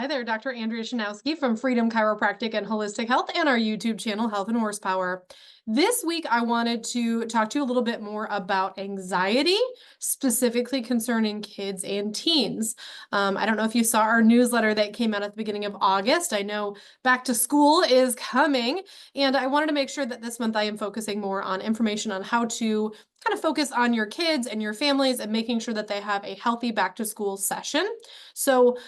Hi there, Dr. Andrea Shanowski from Freedom Chiropractic and Holistic Health and our YouTube channel, Health and Horsepower. This week, I wanted to talk to you a little bit more about anxiety, specifically concerning kids and teens. I don't know if you saw our newsletter that came out at the beginning of August. I know back to school is coming, and I wanted to make sure that this month I am focusing more on information on how to kind of focus on your kids and your families and making sure that they have a healthy back to school session. So,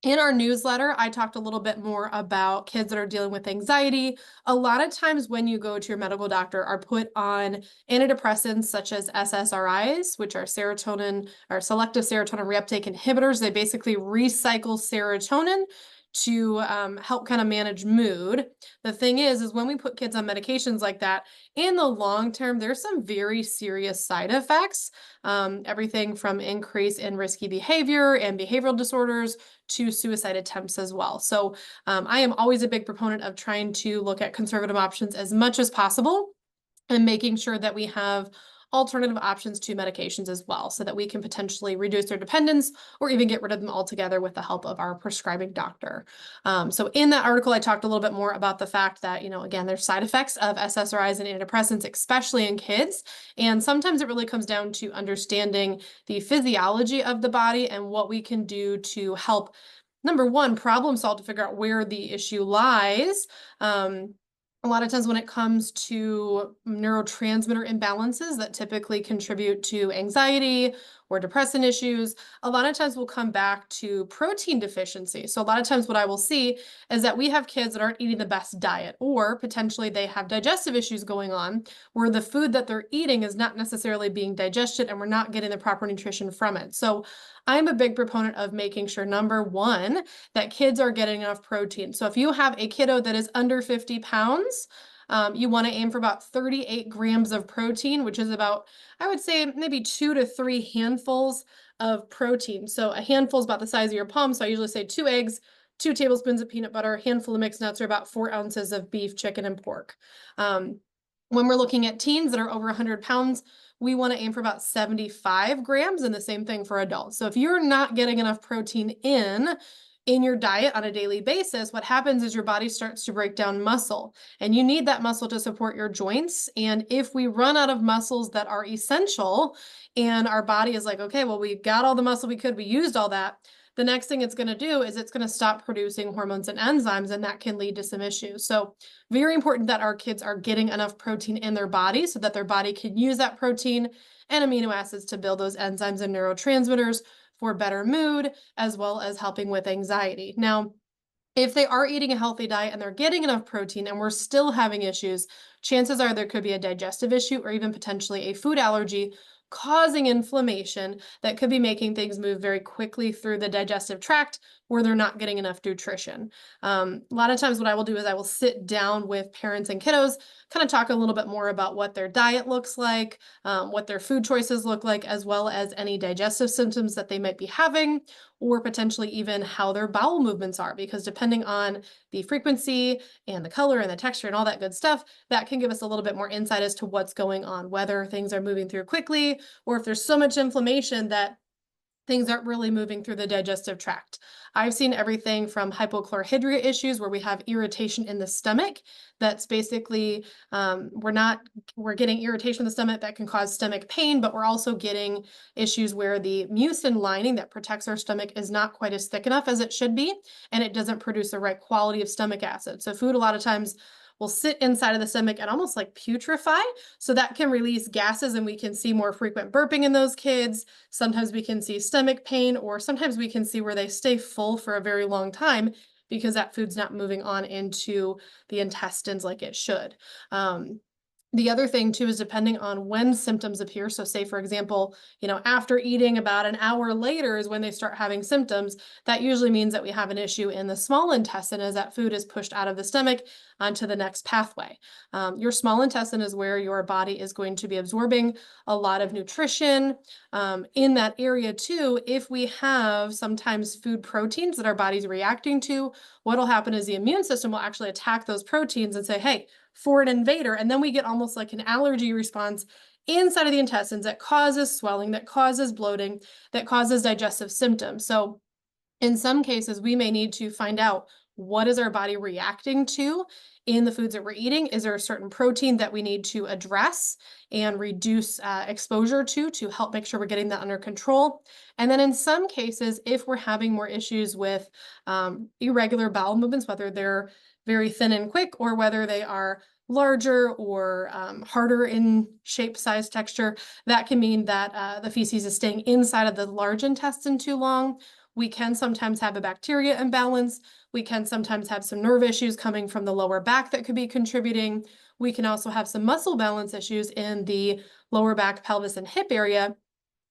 in our newsletter, I talked a little bit more about kids that are dealing with anxiety. A lot of times when you go to your medical doctor are put on antidepressants such as SSRIs, which are serotonin or selective serotonin reuptake inhibitors. They basically recycle serotonin to help kind of manage mood. The thing is when we put kids on medications like that, in the long term, there's some very serious side effects. Everything from increase in risky behavior and behavioral disorders to suicide attempts as well. So I am always a big proponent of trying to look at conservative options as much as possible and making sure that we have alternative options to medications as well so that we can potentially reduce their dependence or even get rid of them altogether with the help of our prescribing doctor. So in that article, I talked a little bit more about the fact that, again, there's side effects of SSRIs and antidepressants, especially in kids. And sometimes it really comes down to understanding the physiology of the body and what we can do to help, number one, problem solve to figure out where the issue lies. A lot of times when it comes to neurotransmitter imbalances that typically contribute to anxiety or depression issues, a lot of times we'll come back to protein deficiency. So a lot of times what I will see is that we have kids that aren't eating the best diet, or potentially they have digestive issues going on where the food that they're eating is not necessarily being digested and we're not getting the proper nutrition from it. So I'm a big proponent of making sure, number one, that kids are getting enough protein. So if you have a kiddo that is under 50 pounds, you want to aim for about 38 grams of protein, which is about, I would say, maybe 2 to 3 handfuls of protein. So a handful is about the size of your palm. So I usually say 2 eggs, 2 tablespoons of peanut butter, a handful of mixed nuts, or about 4 ounces of beef, chicken, and pork. When we're looking at teens that are over 100 pounds, we want to aim for about 75 grams, and the same thing for adults. So if you're not getting enough protein in your diet on a daily basis, what happens is your body starts to break down muscle, and you need that muscle to support your joints. And if we run out of muscles that are essential and our body is like, okay, well, we got all the muscle we could, we used all that, the next thing it's going to do is it's going to stop producing hormones and enzymes, and that can lead to some issues. So very important that our kids are getting enough protein in their body so that their body can use that protein and amino acids to build those enzymes and neurotransmitters for better mood, as well as helping with anxiety. Now, if they are eating a healthy diet and they're getting enough protein and we're still having issues, chances are there could be a digestive issue or even potentially a food allergy causing inflammation that could be making things move very quickly through the digestive tract where they're not getting enough nutrition. A lot of times what I will do is I will sit down with parents and kiddos, kind of talk a little bit more about what their diet looks like, what their food choices look like, as well as any digestive symptoms that they might be having, or potentially even how their bowel movements are, because depending on the frequency and the color and the texture and all that good stuff, that can give us a little bit more insight as to what's going on, whether things are moving through quickly or if there's so much inflammation that things aren't really moving through the digestive tract. I've seen everything from hypochlorhydria issues where we have irritation in the stomach. That's basically, we're getting irritation in the stomach that can cause stomach pain, but we're also getting issues where the mucin lining that protects our stomach is not quite as thick enough as it should be, and it doesn't produce the right quality of stomach acid. So food a lot of times will sit inside of the stomach and almost like putrefy. So that can release gases, and we can see more frequent burping in those kids. Sometimes we can see stomach pain, or sometimes we can see where they stay full for a very long time because that food's not moving on into the intestines like it should. The other thing too is depending on when symptoms appear. So say, for example, after eating about an hour later is when they start having symptoms. That usually means that we have an issue in the small intestine as that food is pushed out of the stomach onto the next pathway. Your small intestine is where your body is going to be absorbing a lot of nutrition. In that area too, if we have sometimes food proteins that our body's reacting to, what'll happen is the immune system will actually attack those proteins and say, hey, foreign invader. And then we get almost like an allergy response inside of the intestines that causes swelling, that causes bloating, that causes digestive symptoms. So In some cases, we may need to find out what is our body reacting to in the foods that we're eating. Is there a certain protein that we need to address and reduce exposure to help make sure we're getting that under control? And then in some cases, if we're having more issues with irregular bowel movements, whether they're very thin and quick or whether they are larger or harder in shape, size, texture, that can mean that the feces is staying inside of the large intestine too long. We can sometimes have a bacteria imbalance. We can sometimes have some nerve issues coming from the lower back that could be contributing. We can also have some muscle balance issues in the lower back, pelvis, and hip area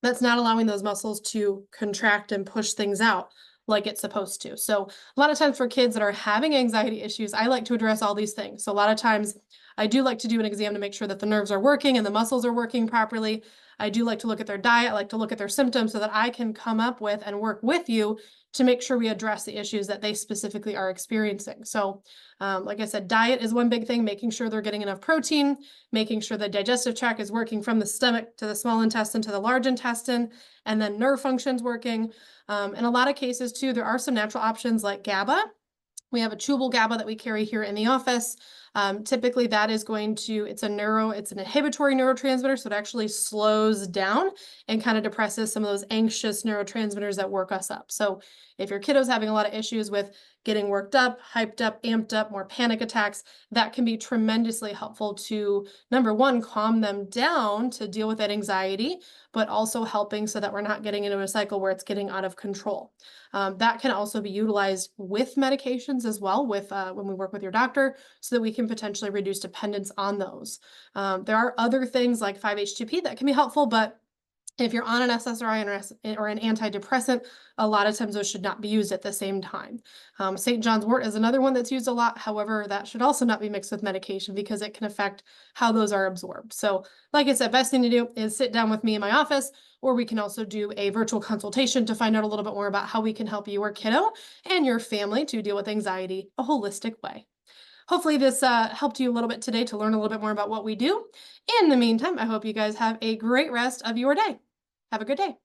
that's not allowing those muscles to contract and push things out like it's supposed to. So a lot of times for kids that are having anxiety issues, I like to address all these things. So a lot of times I do like to do an exam to make sure that the nerves are working and the muscles are working properly. I do like to look at their diet. I like to look at their symptoms so that I can come up with and work with you to make sure we address the issues that they specifically are experiencing. So, like I said, diet is one big thing, making sure they're getting enough protein, making sure the digestive tract is working from the stomach to the small intestine to the large intestine, and then nerve functions working. In a lot of cases, too, there are some natural options like GABA. We have a chewable GABA that we carry here in the office. Typically, that is going to, it's an inhibitory neurotransmitter, so it actually slows down and kind of depresses some of those anxious neurotransmitters that work us up. So if your kiddo's having a lot of issues with getting worked up, hyped up, amped up, more panic attacks, that can be tremendously helpful to, number one, calm them down to deal with that anxiety, but also helping so that we're not getting into a cycle where it's getting out of control. That can also be utilized with medications as well, with when we work with your doctor, so that we can potentially reduce dependence on those. There are other things like 5-HTP that can be helpful, but if you're on an SSRI or an antidepressant, a lot of times those should not be used at the same time. St. John's wort is another one that's used a lot. However, that should also not be mixed with medication because it can affect how those are absorbed. So, like I said, best thing to do is sit down with me in my office, or we can also do a virtual consultation to find out a little bit more about how we can help you or kiddo and your family to deal with anxiety a holistic way. Hopefully this helped you a little bit today to learn a little bit more about what we do. In the meantime, I hope you guys have a great rest of your day. Have a good day.